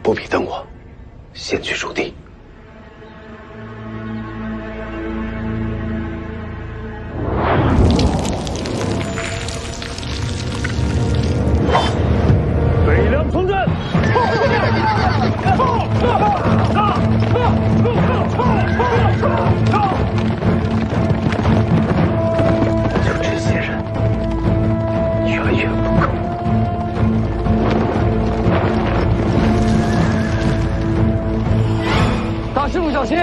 不必等我，先去驻地。北凉从阵，就这些人，远远不够。大师傅小心！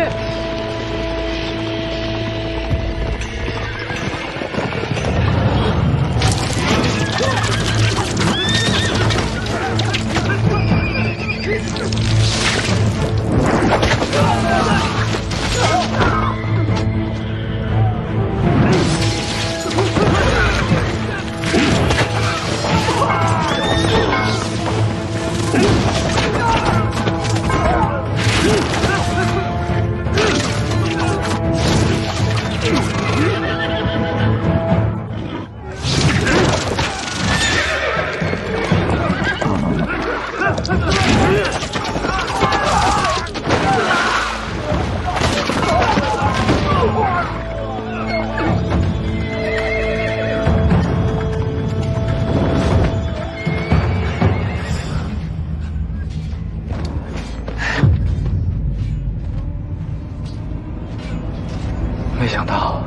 没想到，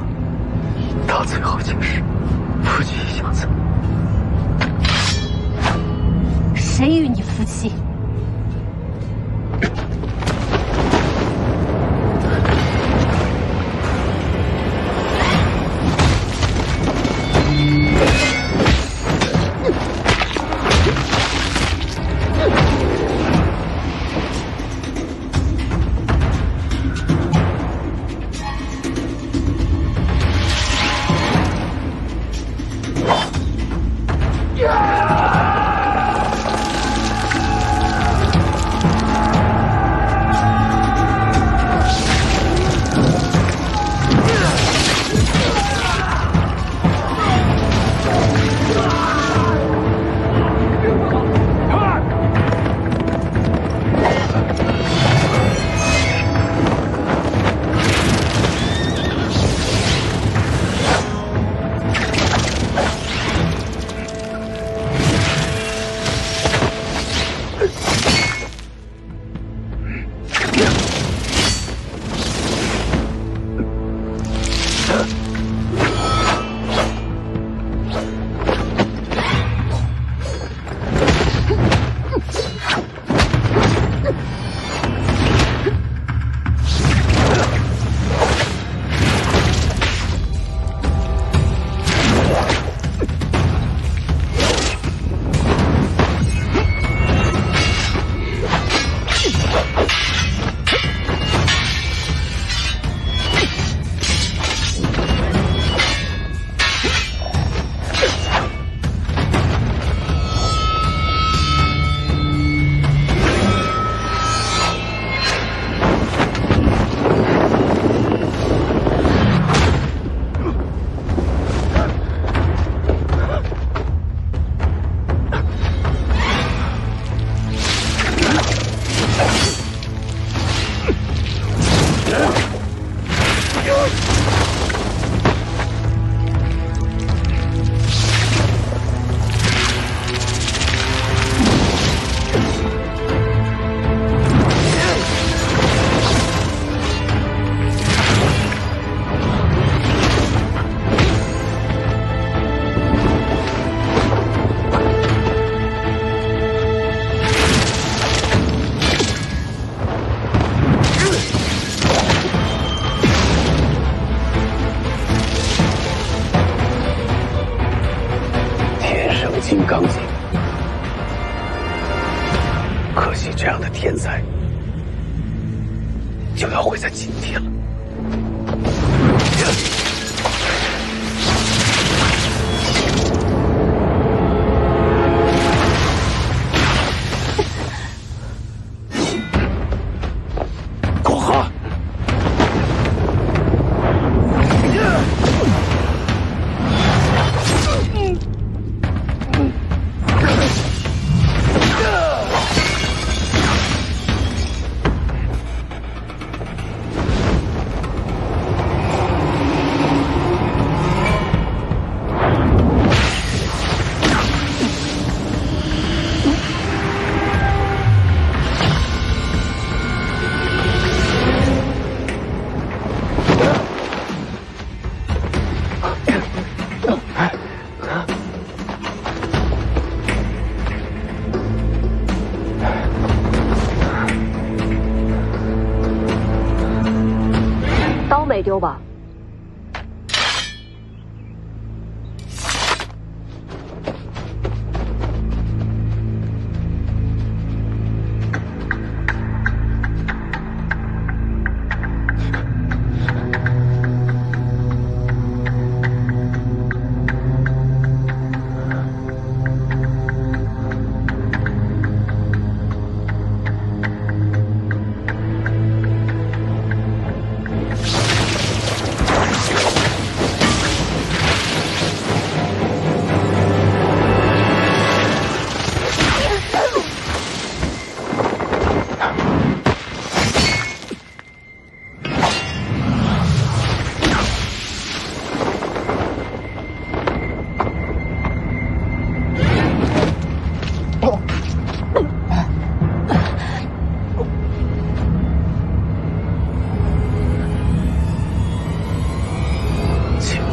到最后竟是夫妻相赠。谁与你夫妻？金刚经，可惜这样的天才就要毁在今天了。广寒，丢吧？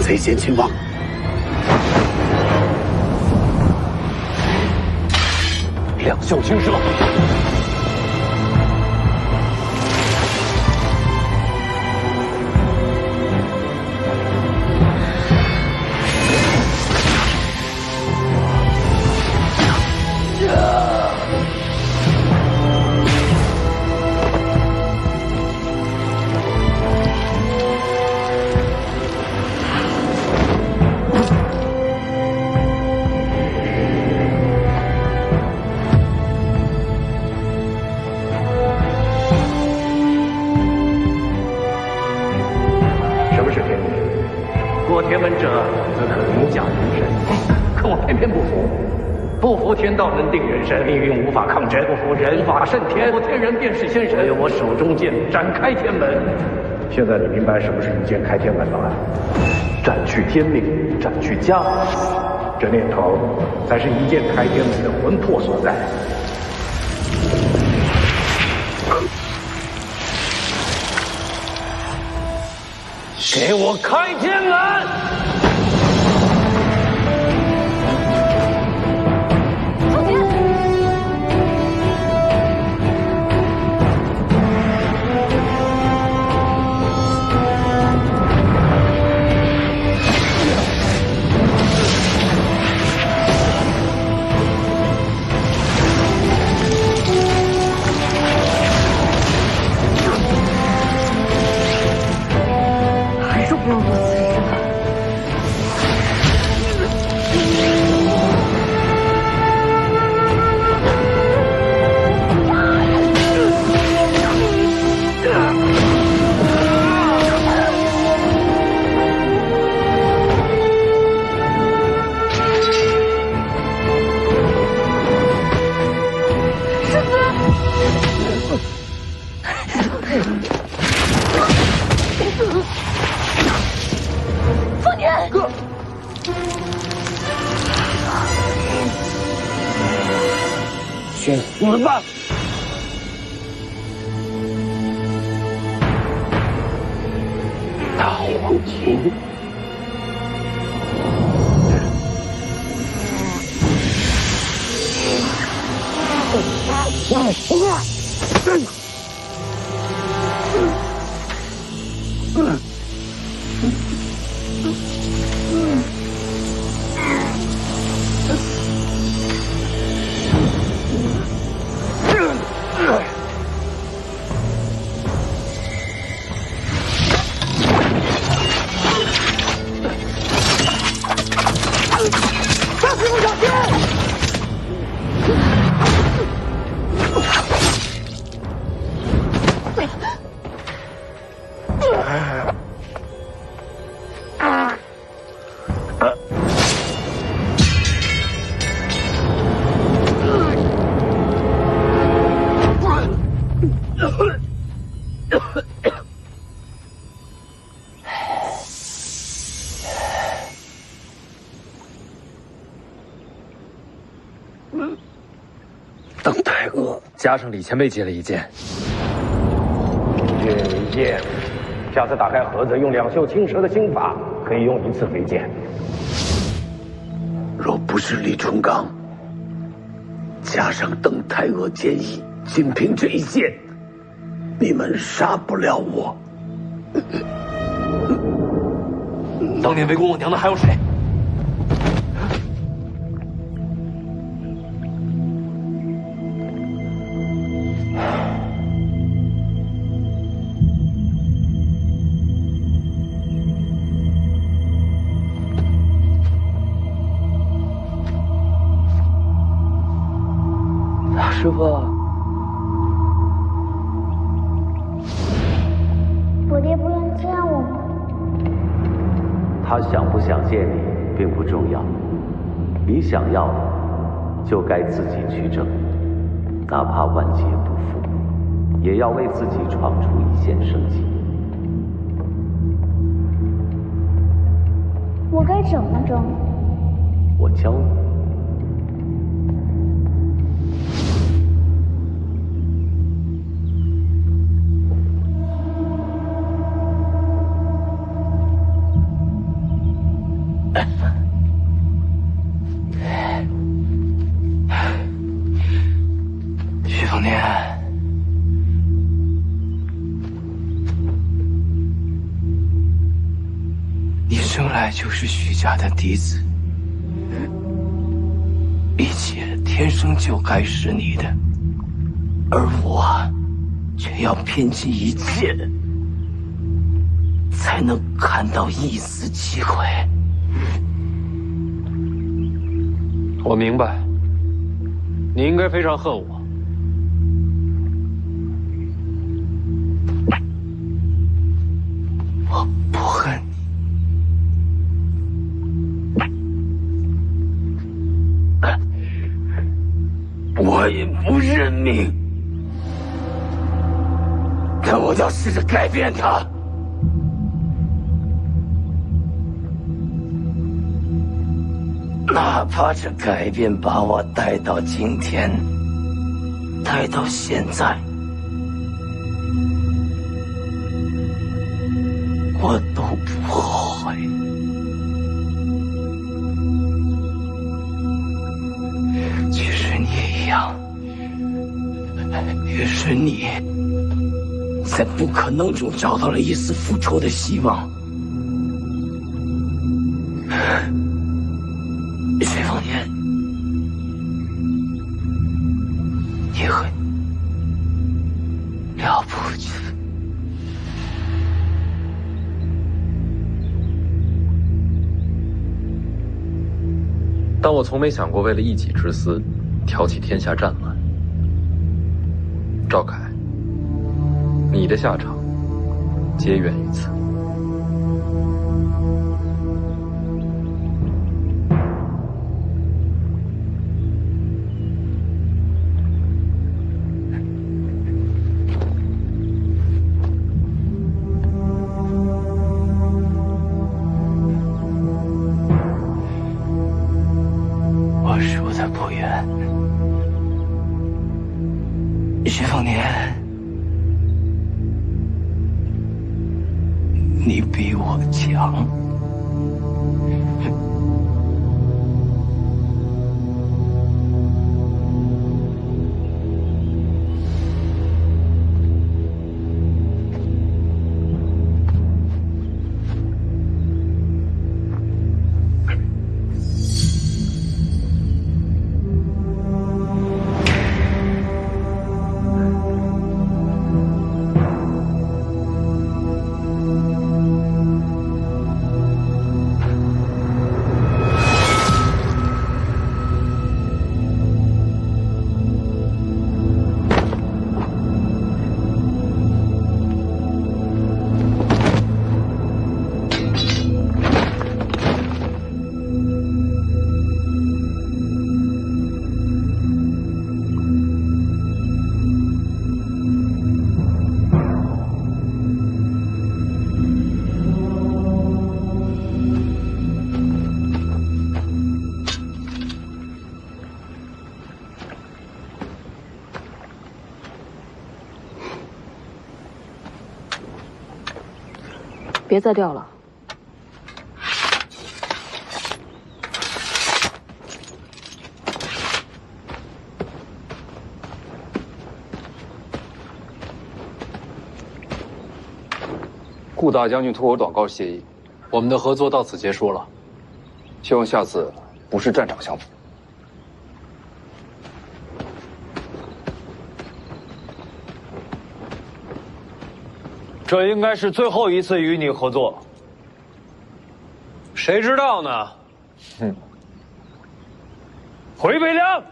贼见情况。两袖轻射。天门者则可凌驾人神，可我偏偏不服。不服天道能定人神，命运无法抗争；不服人法胜天，我天人便是仙神。我手中剑展开天门。现在你明白什么是一剑开天门了？斩去天命，斩去家法，这念头才是一剑开天门的魂魄所在。给我开天门！父亲，还是不用多此一举。凤年，哥，去死吧！大黄金。邓太阿，加上李前辈接了一剑，这一剑，下次打开盒子用两袖青蛇的心法，可以用1次飞剑。若不是李淳刚，加上邓太阿剑意，仅凭这一剑，你们杀不了我。当年围攻我娘的还有谁？大师傅，我爹不愿见我吗？他想不想见你并不重要，你想要的就该自己去争，哪怕万劫不复，也要为自己闯出一线生机。我该怎么争？我教你。徐凤年，你生来就是徐家的嫡子，一切天生就该是你的，而我却要拼尽一切，才能看到一丝机会。我明白，你应该非常恨我。我不恨你，我也不认命，但我要试着改变它。哪怕这改变把我带到今天，带到现在，我都不后悔。即使你也一样，也是你在不可能中找到了一丝复仇的希望。水凤年，你很了不起。但我从没想过为了一己之私，挑起天下战乱。赵凯，你的下场皆源于此。我输的不远，徐凤年，你比我强。别再掉了。顾大将军托我祷告谢意，我们的合作到此结束了。希望下次不是战场相逢。这应该是最后一次与你合作。谁知道呢？哼！回北凉。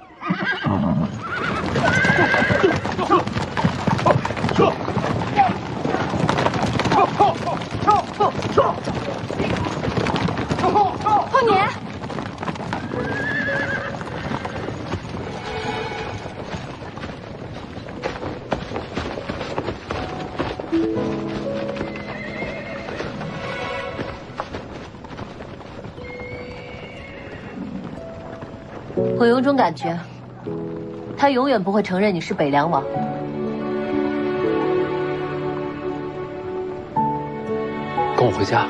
后年，我有种感觉，他永远不会承认你是北凉王。跟我回家。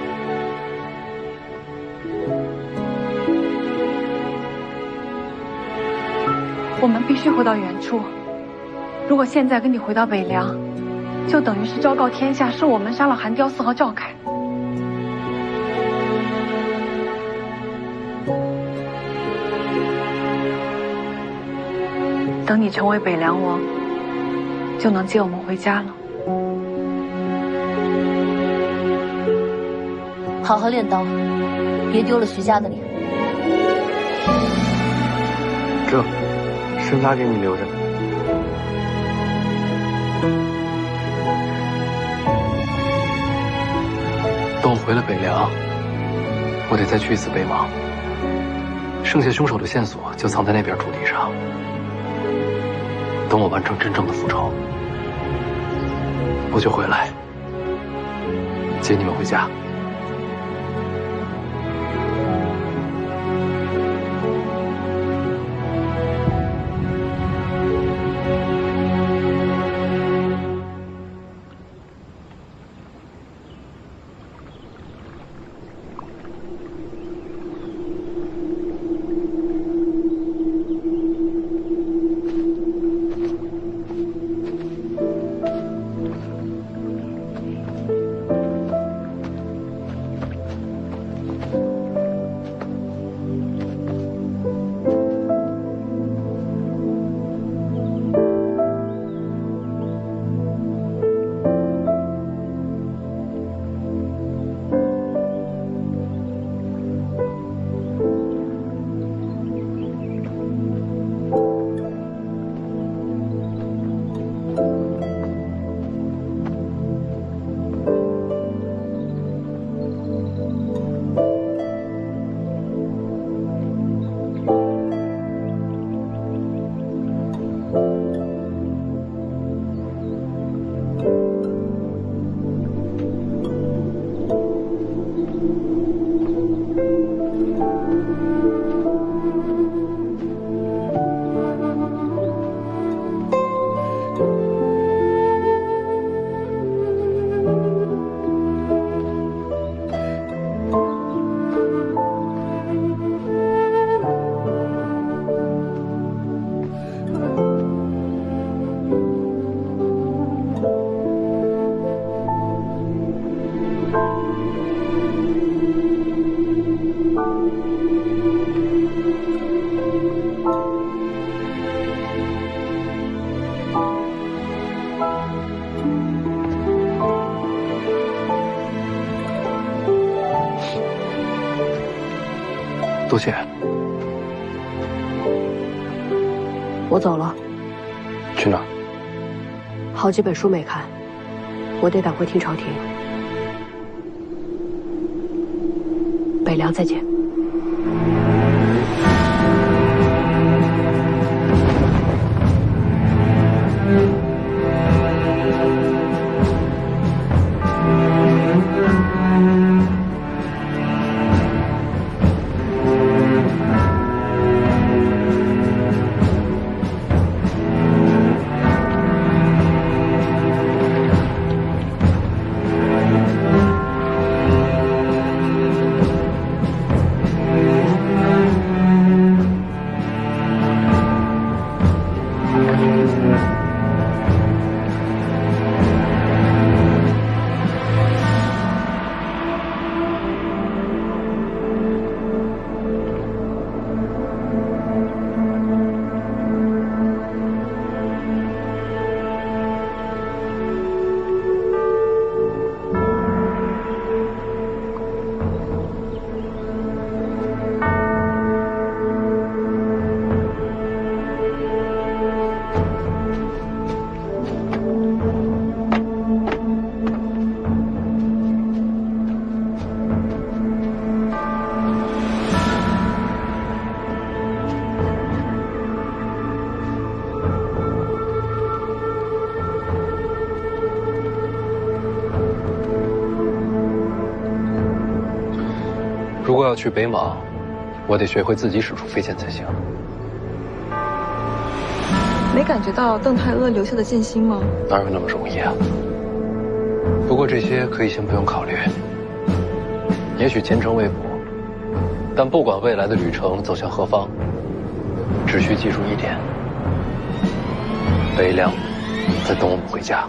我们必须回到原处。如果现在跟你回到北凉，就等于是昭告天下，是我们杀了韩雕嗣和赵凯。等你成为北凉王，就能接我们回家了。好好练刀，别丢了徐家的脸。这，生他给你留着。等我回了北凉，我得再去一次北邙。剩下凶手的线索就藏在那边土地上。等我完成真正的复仇，我就回来接你们回家。多谢。我走了。去哪儿？好几本书没看，我得赶回听朝廷。北凉再见。如果要去北莽，我得学会自己使出飞剑才行。没感觉到邓太阿留下的剑心吗？哪有那么容易啊？不过这些可以先不用考虑。也许前程未卜，但不管未来的旅程走向何方，只需记住一点：北凉在等我们回家。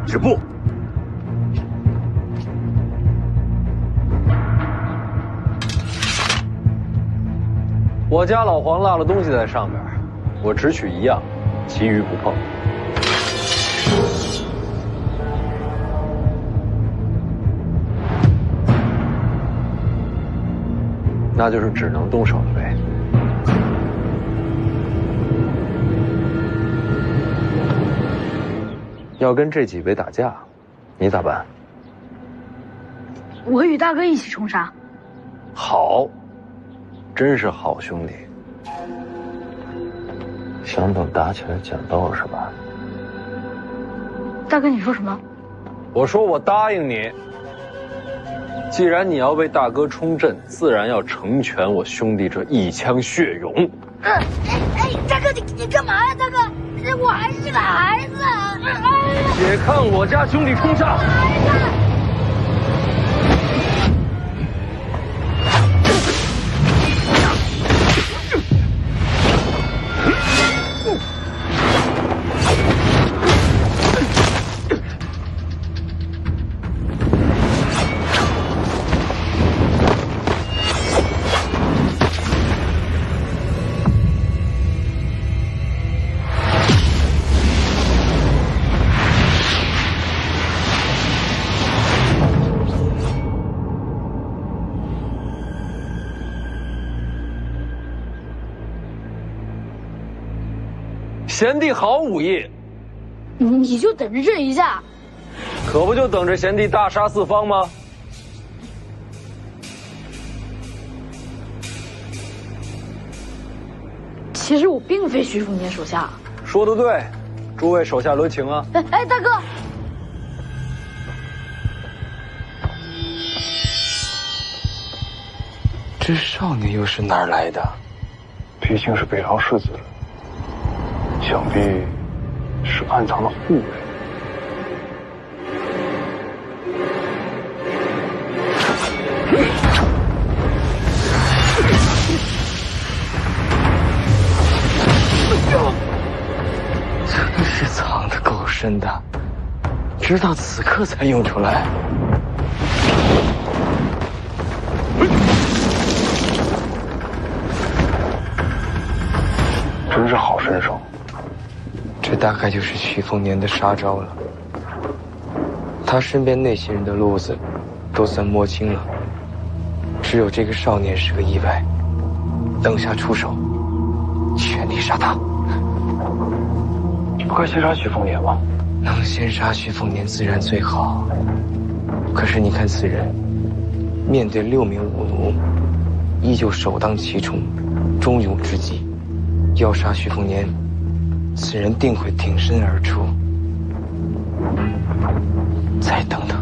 止步！我家老黄落了东西在上边，我只取一样，其余不碰。那就是只能动手了呗。要跟这几位打架，你咋办？我与大哥一起冲杀。好，真是好兄弟。想等打起来讲道是吧？大哥，你说什么？我说我答应你。既然你要为大哥冲阵，自然要成全我兄弟这一腔血勇。大哥，你干嘛呀？大哥，我还是个孩子。且看我家兄弟冲杀！贤弟好武艺，你就等着这一下。可不就等着贤弟大杀四方吗？其实我并非徐福年手下。说得对，诸位手下留情啊！大哥，这少年又是哪儿来的？毕竟是北朝世子，想必是暗藏的护卫。真是藏得够深的，直到此刻才用出来。真是好身手。这大概就是徐丰年的杀招了。他身边那些人的路子都算摸清了，只有这个少年是个意外。等下出手，全力杀他。你不该先杀徐凤年吗？能先杀徐凤年自然最好。可是你看此人，面对6名武奴，依旧首当其冲，忠勇之极。要杀徐凤年，此人定会挺身而出。再等等。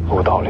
有道理。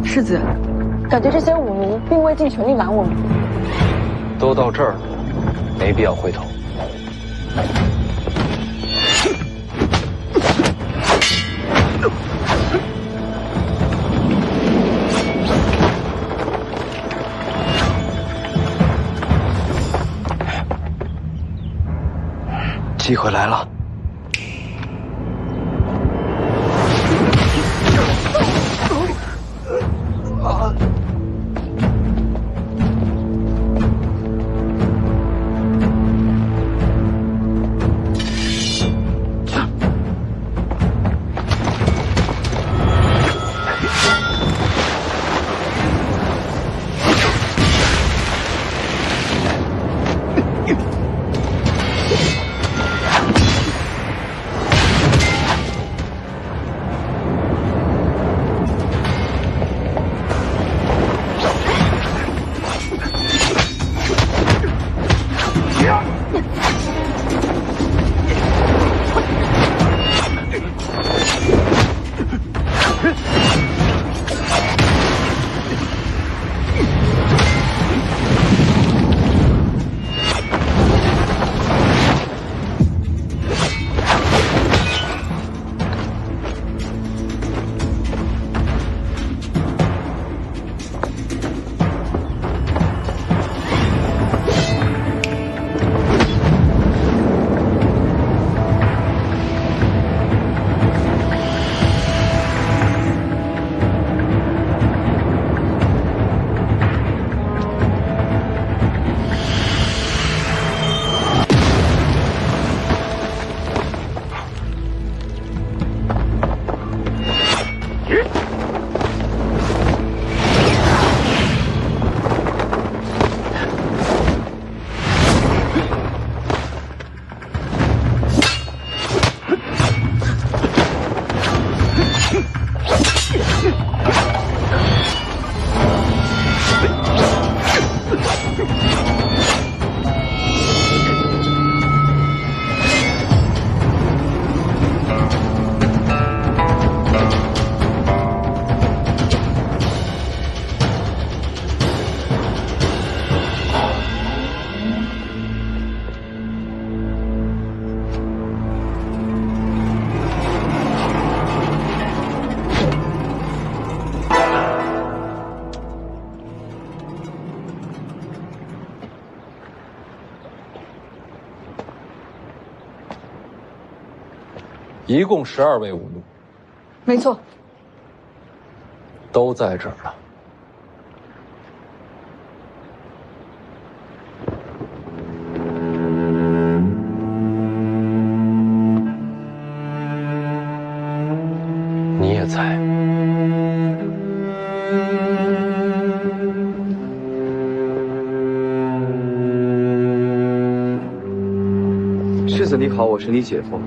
世子，感觉这些武奴并未尽全力拦我们。都到这儿了，没必要回头。机会来了。一共12位武奴，没错，都在这儿了。你也在。世子你好，我是你姐夫。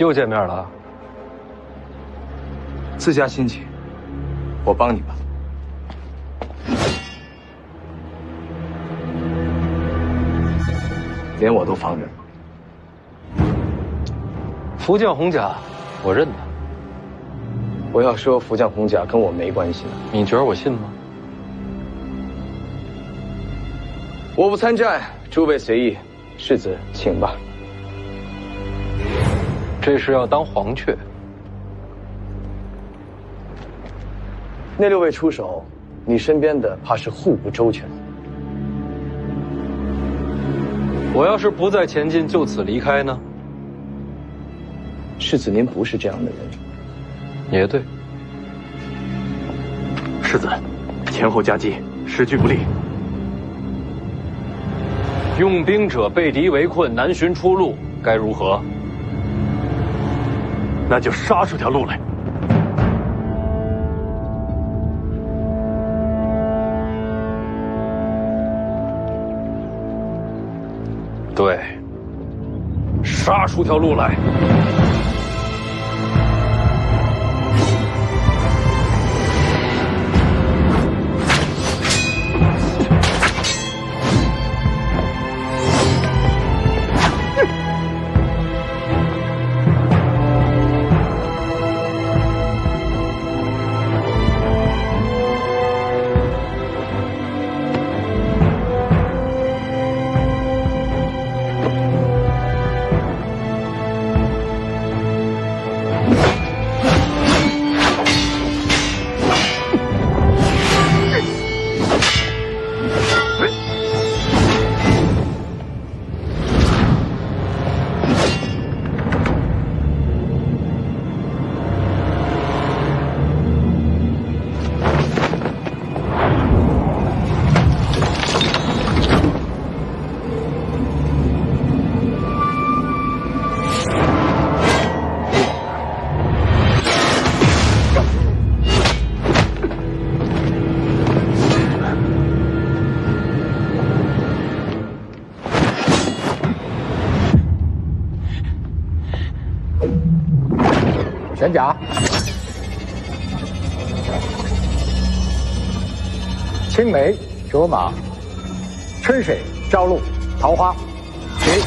又见面了。自家亲戚，我帮你吧。连我都防着。福将红甲，我认得。我要说福将红甲跟我没关系了，你觉得我信吗？我不参战，诸位随意，世子请吧。这是要当黄雀？那6位出手，你身边的怕是护不周全。我要是不再前进，就此离开呢？世子您不是这样的人。也对。世子，前后夹击，时局不利。用兵者被敌围困，难寻出路，该如何？那就杀出条路来。对，杀出条路来。玄甲、青梅、卓玛、春水、朝露、桃花，谁？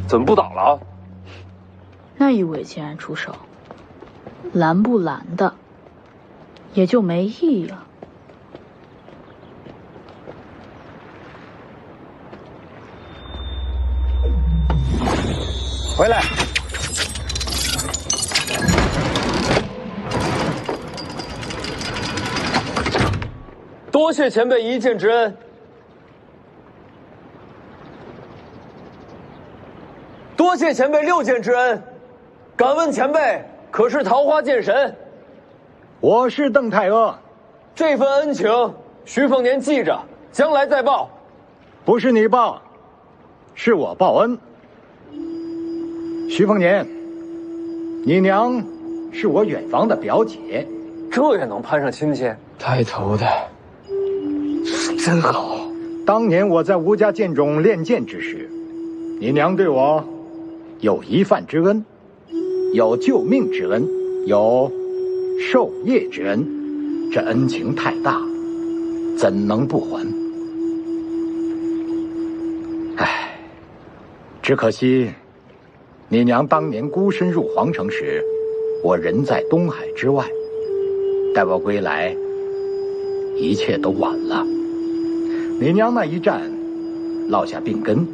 怎么不倒了？那一位竟然出手，拦不拦的，也就没意义了。回来！多谢前辈一箭之恩。多谢前辈6箭之恩，敢问前辈可是桃花剑神？我是邓太阿。这份恩情，徐凤年记着，将来再报。不是你报，是我报恩。徐凤年，你娘是我远房的表姐，这也能攀上亲戚？带头的真好。当年我在吴家剑中练剑之时，你娘对我有一饭之恩，有救命之恩，有授业之恩，这恩情太大，怎能不还？唉，只可惜你娘当年孤身入皇城时，我人在东海之外，待我归来，一切都晚了。你娘那一战落下病根，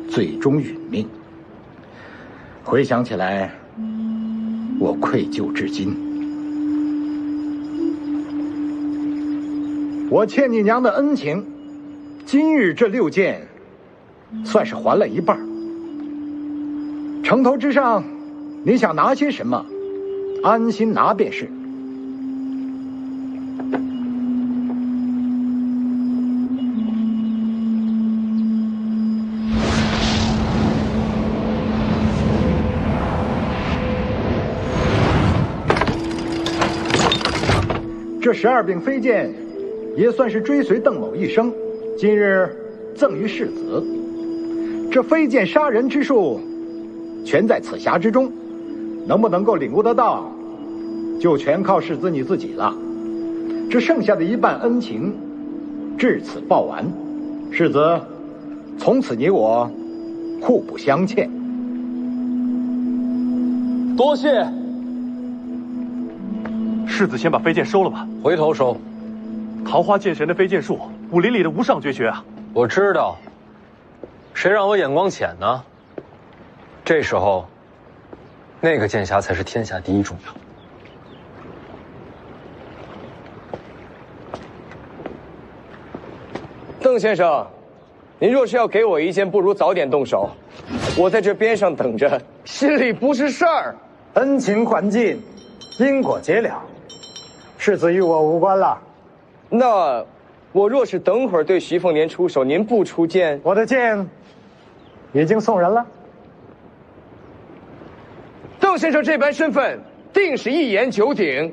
最终殒命。回想起来，我愧疚至今。我欠你娘的恩情，今日这6件，算是还了一半。城头之上，你想拿些什么，安心拿便是。这12柄飞剑，也算是追随邓某一生，今日赠于世子。这飞剑杀人之术，全在此匣之中，能不能够领悟得到，就全靠世子你自己了。这剩下的一半恩情，至此报完。世子，从此你我互不相欠。多谢。世子先把飞剑收了吧，回头收。桃花剑神的飞剑术，武林里的无上绝学啊！我知道，谁让我眼光浅呢？这时候，那个剑匣才是天下第一重要。邓先生，您若是要给我一剑，不如早点动手。我在这边上等着，心里不是事儿。恩情还尽，因果结了，世子与我无关了。那我若是等会儿对徐凤年出手，您不出剑，我的剑已经送人了。邓先生这般身份，定是一言九鼎。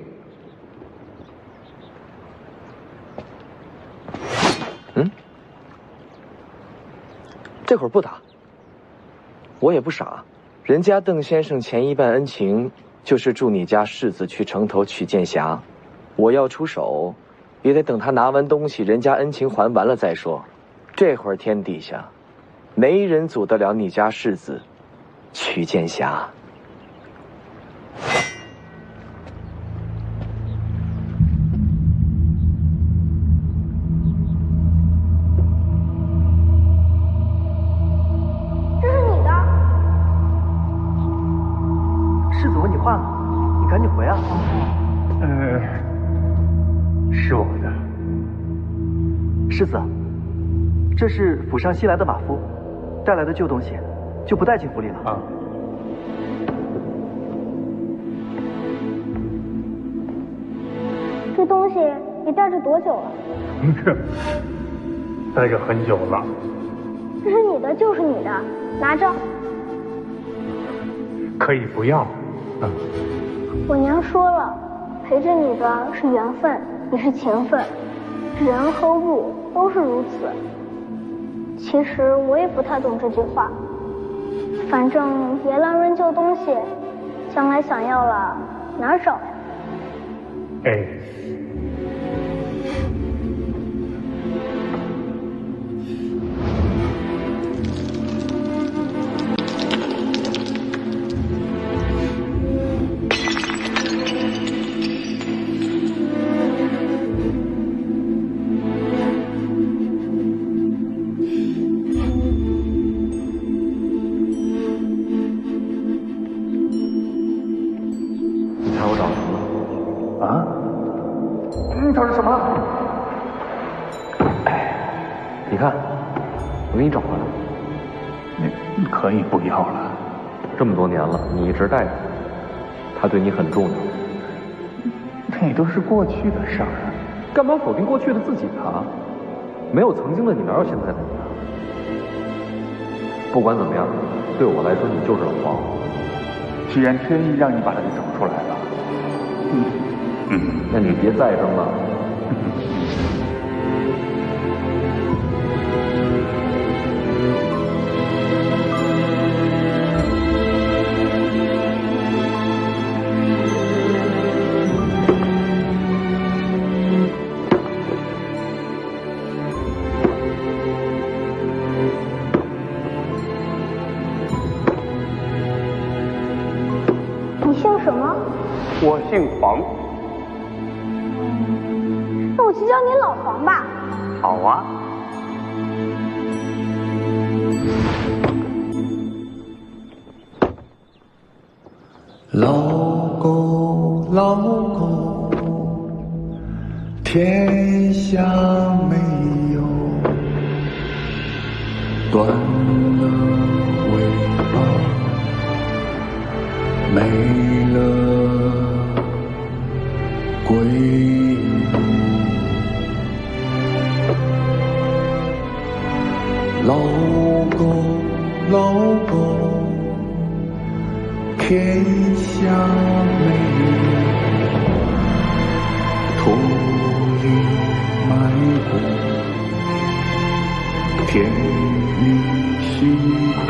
这会儿不打，我也不傻。人家邓先生前一半恩情，就是助你家世子去城头取剑匣。我要出手，也得等他拿完东西，人家恩情还完了再说。这会儿天底下，没人阻得了你家世子取剑匣。是我的。世子，这是府上新来的马夫，带来的旧东西，就不带进府里了。啊。这东西你带着多久了？带着很久了。这是你的就是你的，拿着。可以不要。我娘说了，陪着你的是缘分，也是情分，人和物都是如此。其实我也不太懂这句话，反正别乱扔旧东西，将来想要了哪儿找呀？哎。找着什么了？你看，我给你找回来了。你可以不要了。这么多年了，你一直带着他，对你很重要。那都是过去的事儿，干嘛否定过去的自己啊？没有曾经的你，哪有现在的你啊？不管怎么样，对我来说，你就是老黄。既然天意让你把他给找出来了，那你别再争了。你姓什么？我姓黄。那我就叫你老黄吧。好啊。狗，老狗，天下没有断了尾巴，没了归路。老狗，老狗，天下没有土里埋骨，田里辛苦。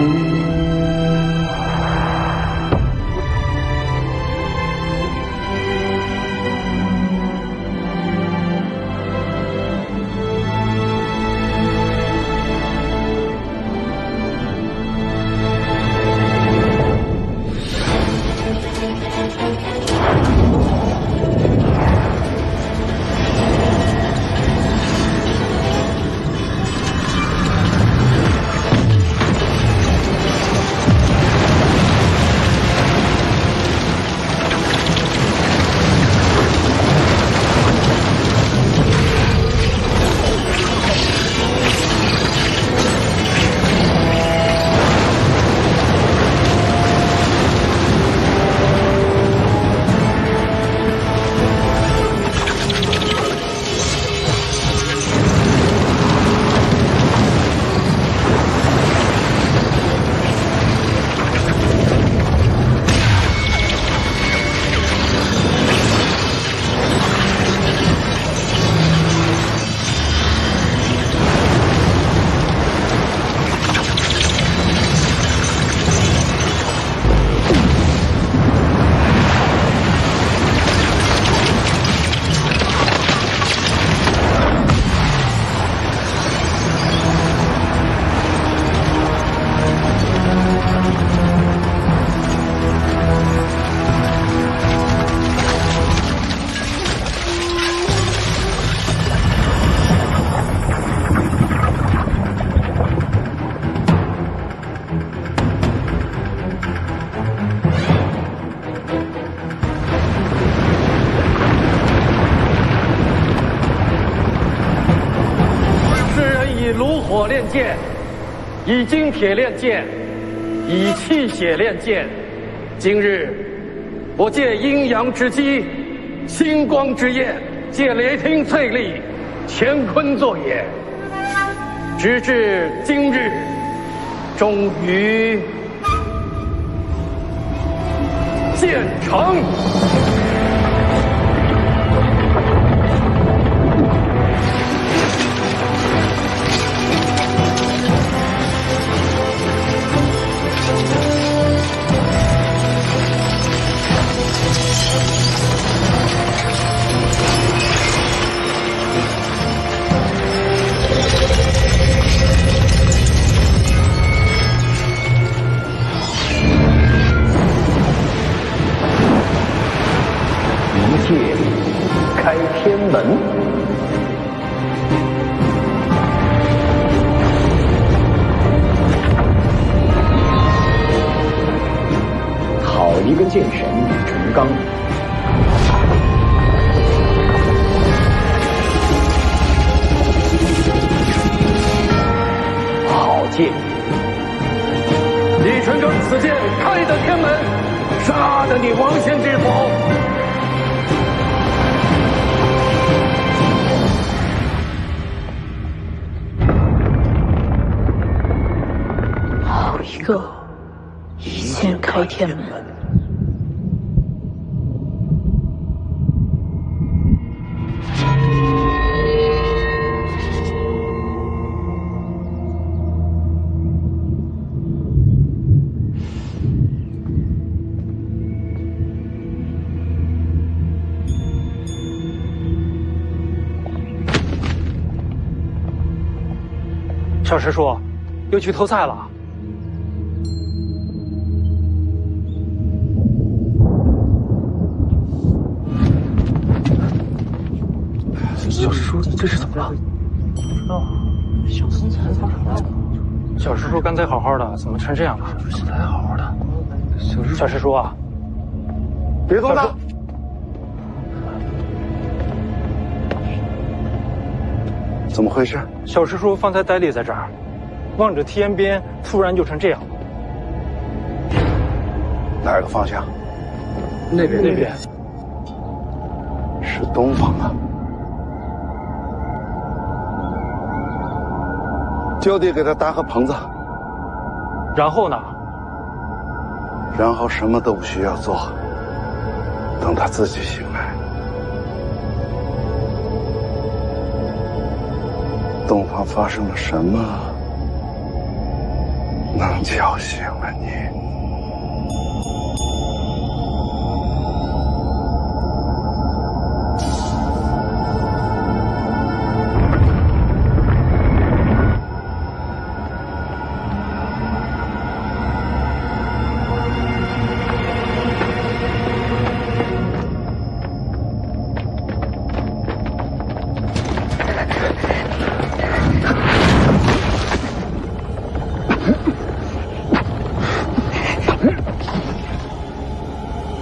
火炼剑，以金铁炼剑，以气血炼剑。今日，我借阴阳之机，星光之焰，借雷霆淬砺，乾坤作也。直至今日，终于建成。开天门，好一个剑神李成刚！好剑！李成刚此剑开得天门，杀得你王仙之否？一个一剑开天门。小师叔，又去偷菜了。小师叔，这是怎么了？不知道。小师叔刚才好好的，怎么成这样了？刚才好好的。小师叔啊，别动他！怎么回事？小师叔方才呆立在这儿，望着天边，突然就成这样了。哪个方向？那边。是东方啊！就地给他搭个棚子。然后呢？然后什么都不需要做，等他自己醒来。东方发生了什么，能叫醒了你？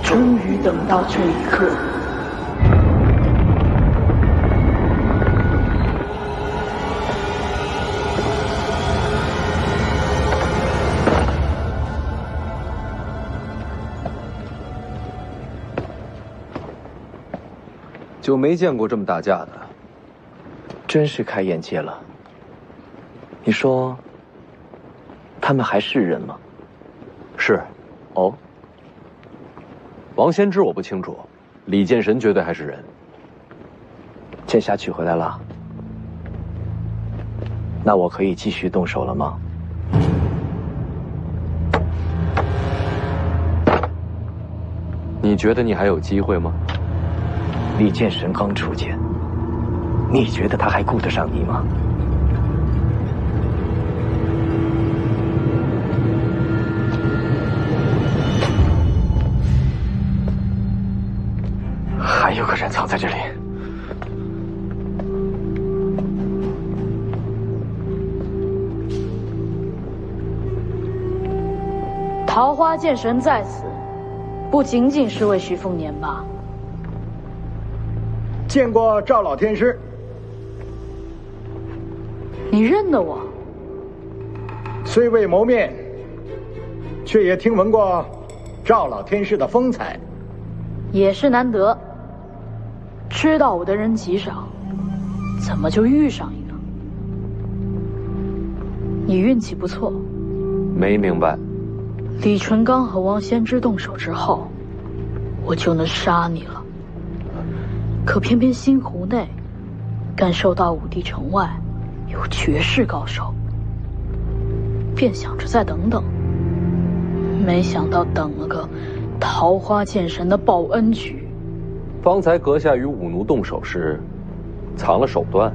终于等到这一刻。就没见过这么打架的，真是开眼界了。你说，他们还是人吗？是。哦。王先知我不清楚，李剑神绝对还是人。剑侠取回来了，那我可以继续动手了吗？你觉得你还有机会吗？李剑神刚出剑，你觉得他还顾得上你吗？还有个人藏在这里。桃花剑神在此，不仅仅是为徐凤年吧？见过赵老天师。你认得我？虽未谋面，却也听闻过赵老天师的风采。也是难得。知道我的人极少，怎么就遇上一个？你运气不错。没明白。李淳刚和王先知动手之后，我就能杀你了。可偏偏新湖内，感受到武帝城外有绝世高手，便想着再等等。没想到等了个桃花剑神的报恩局。方才阁下与武奴动手时，藏了手段，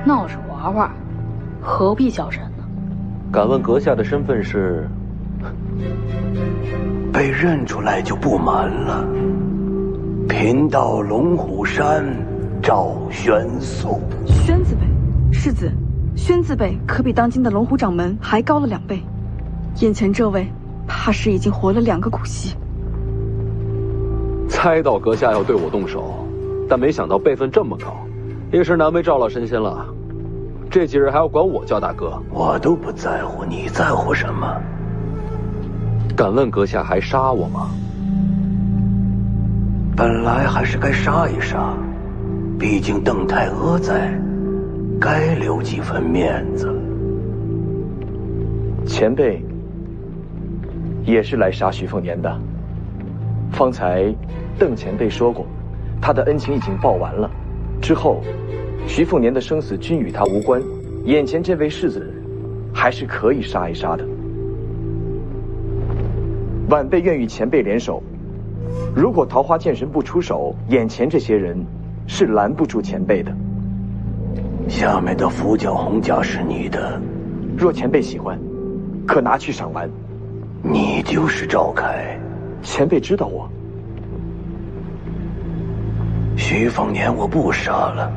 闹着玩玩，何必较真呢？敢问阁下的身份是？被认出来就不瞒了。贫道龙虎山赵玄素。宣字辈，世子，宣字辈可比当今的龙虎掌门还高了2倍。眼前这位，怕是已经活了2个古稀。猜到阁下要对我动手，但没想到辈分这么高，也是难为赵老神仙了。这几日还要管我叫大哥，我都不在乎，你在乎什么？敢问阁下还杀我吗？本来还是该杀一杀，毕竟邓太阿在，该留几分面子。前辈也是来杀徐凤年的。方才邓前辈说过，他的恩情已经报完了，之后徐凤年的生死均与他无关，眼前这位世子还是可以杀一杀的。晚辈愿与前辈联手，如果桃花剑神不出手，眼前这些人是拦不住前辈的。下面的符角红甲是你的，若前辈喜欢，可拿去赏玩。你就是赵凯，前辈知道我。徐凤年我不杀了，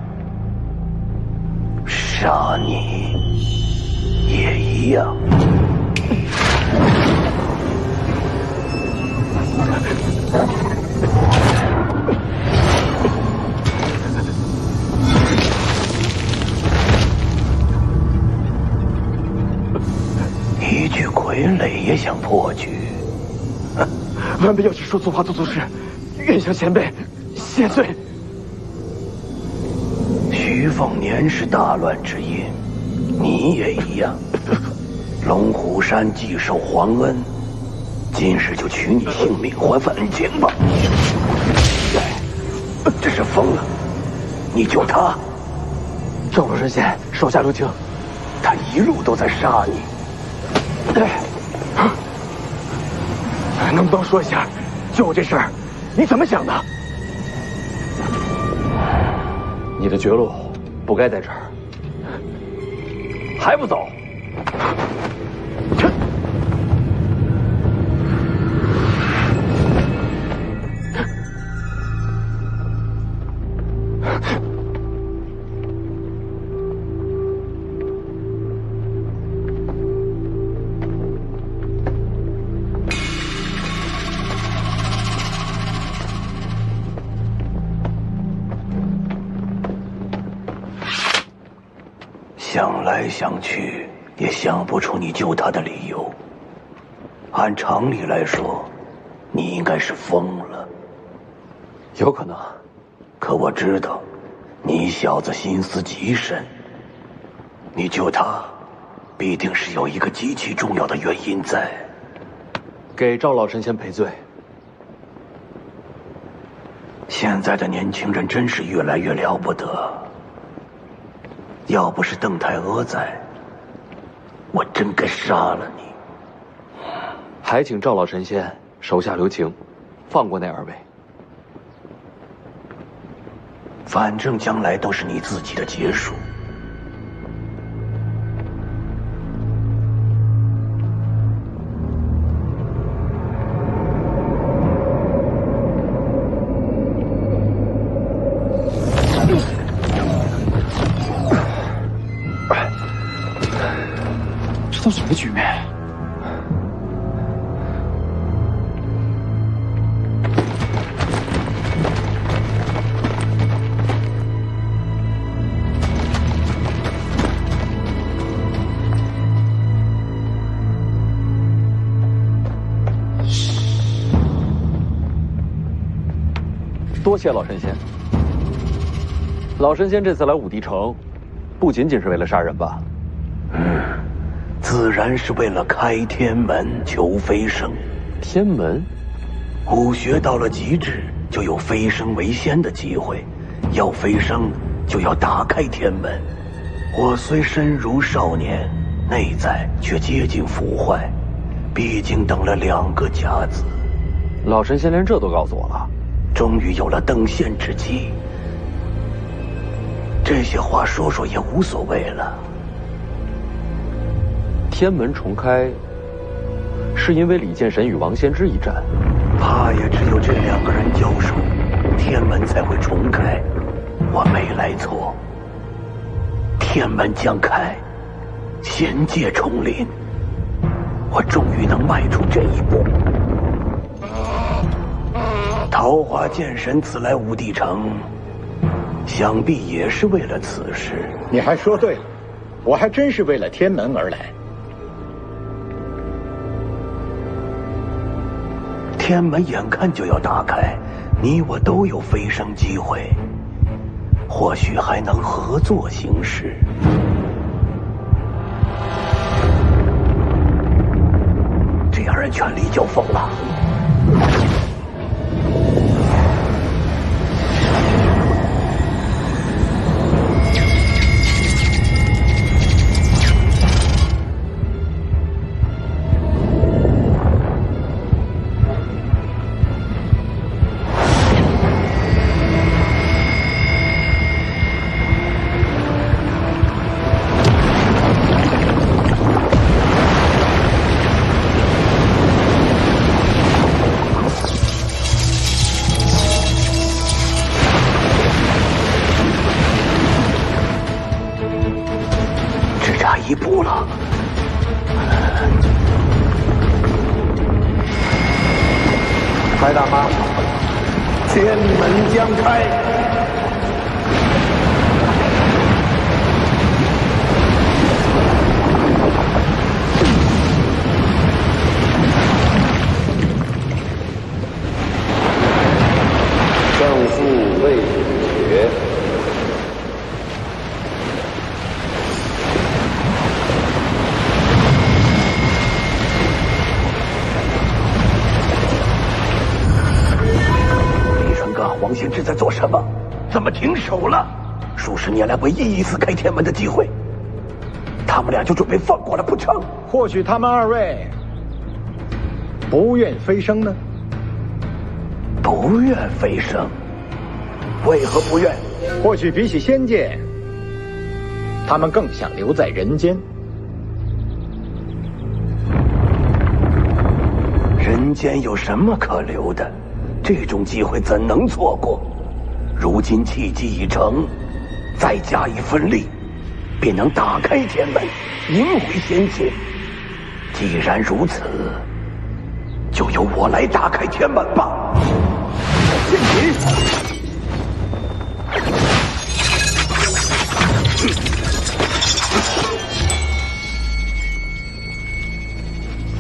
杀你也一样。也想破局？晚辈要是说错话做错事，愿向前辈谢罪。徐凤年是大乱之因，你也一样。龙虎山既受皇恩，今日就取你性命还份恩情吧。这是疯了！你救他，赵老神仙手下留情。他一路都在杀你。能不能说一下，救我这事儿，你怎么想的？你的绝路不该在这儿，还不走？想来想去，也想不出你救他的理由。按常理来说，你应该是疯了。有可能，可我知道，你小子心思极深。你救他，必定是有一个极其重要的原因在。给赵老神仙赔罪。现在的年轻人真是越来越了不得。要不是邓太阿在，我真该杀了你。还请赵老神仙手下留情，放过那二位。反正将来都是你自己的结束。这都什么局面？多谢老神仙。老神仙这次来武帝城，不仅仅是为了杀人吧？自然是为了开天门求飞升。天门，武学到了极致，就有飞升为仙的机会。要飞升，就要打开天门。我虽身如少年，内在却接近腐坏，毕竟等了2个甲子。老神仙连这都告诉我了，终于有了登仙之机。这些话说说也无所谓了。天门重开，是因为李剑神与王仙芝一战，怕也只有这2个人交手，天门才会重开。我没来错，天门将开，仙界重临，我终于能迈出这一步。桃花剑神此来武帝城，想必也是为了此事。你还说对了，我还真是为了天门而来。天门眼看就要打开，你我都有飞升机会，或许还能合作行事。这2人全力交锋了。一步了。白大妈，天门将开。负未决。李成刚、黄先志在做什么？怎么停手了？数十年来唯一一次开天门的机会，他们俩就准备放过了不成？或许他们二位不愿飞升呢？不愿飞升？为何不愿？或许比起仙界，他们更想留在人间。人间有什么可留的？这种机会怎能错过？如今契机已成，再加一分力，便能打开天门，迎回仙界。既然如此，就由我来打开天门吧。剑戟！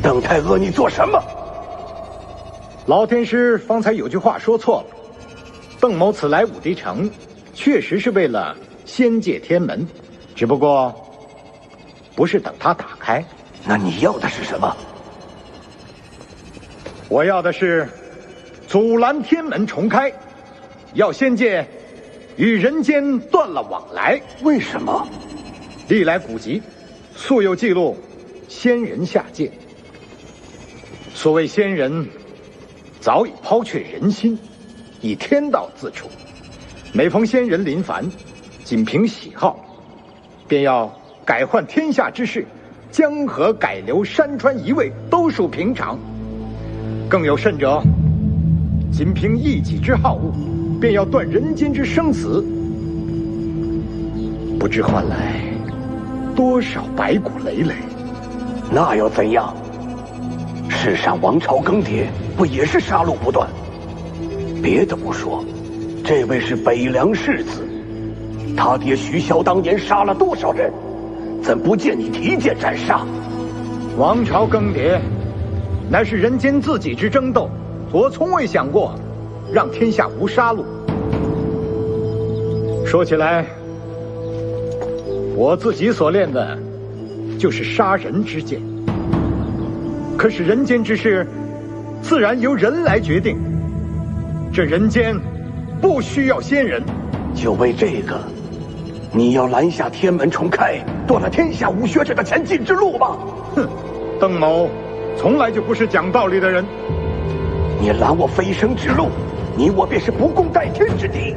邓太阿，你做什么？老天师方才有句话说错了。邓某此来武帝城，确实是为了仙界天门，只不过不是等他打开。那你要的是什么？我要的是阻拦天门重开，要仙界与人间断了往来。为什么？历来古籍素有记录，仙人下界。所谓仙人，早已抛却人心，以天道自处。每逢仙人临凡，仅凭喜好，便要改换天下之事，江河改流，山川移位，都属平常。更有甚者，仅凭一己之好恶，便要断人间之生死，不知换来多少白骨累累。那又怎样？世上王朝更迭，不也是杀戮不断？别的不说，这位是北凉世子，他爹徐骁当年杀了多少人？怎不见你提剑斩杀？王朝更迭，乃是人间自己之争斗，我从未想过让天下无杀戮。说起来，我自己所练的就是杀人之剑。可是人间之事，自然由人来决定。这人间不需要仙人。就为这个，你要拦下天门重开，断了天下武学者的前进之路吗？哼，邓某从来就不是讲道理的人。你拦我飞升之路，你我便是不共戴天之敌。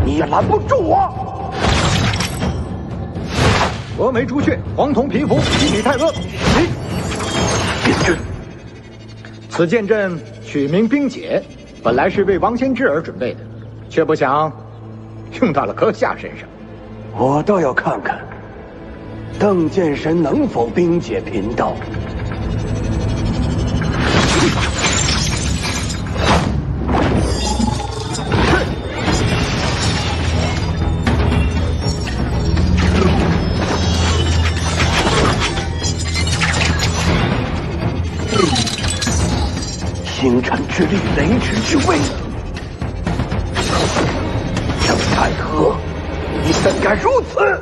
你也拦不住我。峨眉朱雀，黄铜皮肤，一米太阿。变阵。此剑阵取名冰解，本来是为王仙芝而准备的，却不想用到了阁下身上。我倒要看看邓剑神能否冰解贫道。星辰之力，雷池之威。邓太阿，你怎敢如此？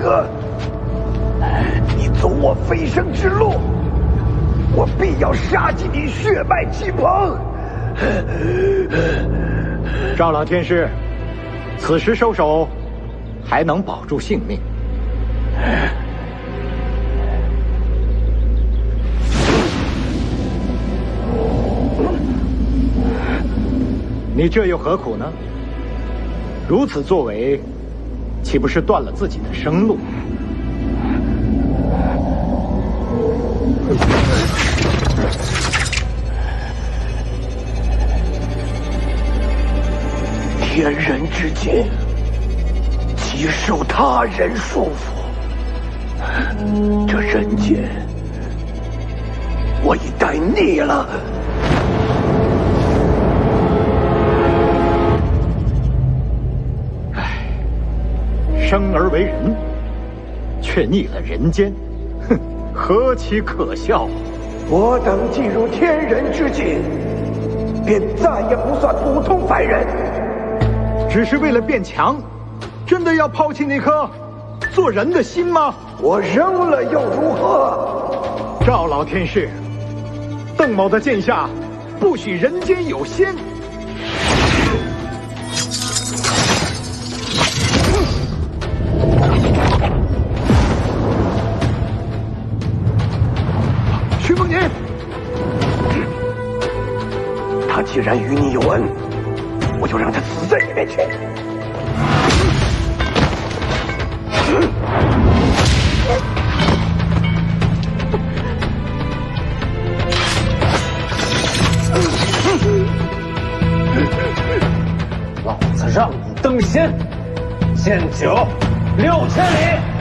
何？你走我飞升之路，我必要杀尽你血脉亲朋。赵老天师，此时收手，还能保住性命。你这又何苦呢？如此作为，岂不是断了自己的生路？天人之间，岂受他人束缚？这人间，我已待腻了。生而为人，却逆了人间，哼，何其可笑！我等进入天人之境，便再也不算普通凡人。只是为了变强，真的要抛弃那颗做人的心吗？我扔了又如何？赵老天师，邓某的剑下不许人间有仙。徐凤年，他既然与你有恩，我就让他死在你面前。老子让你登仙，剑酒6000里。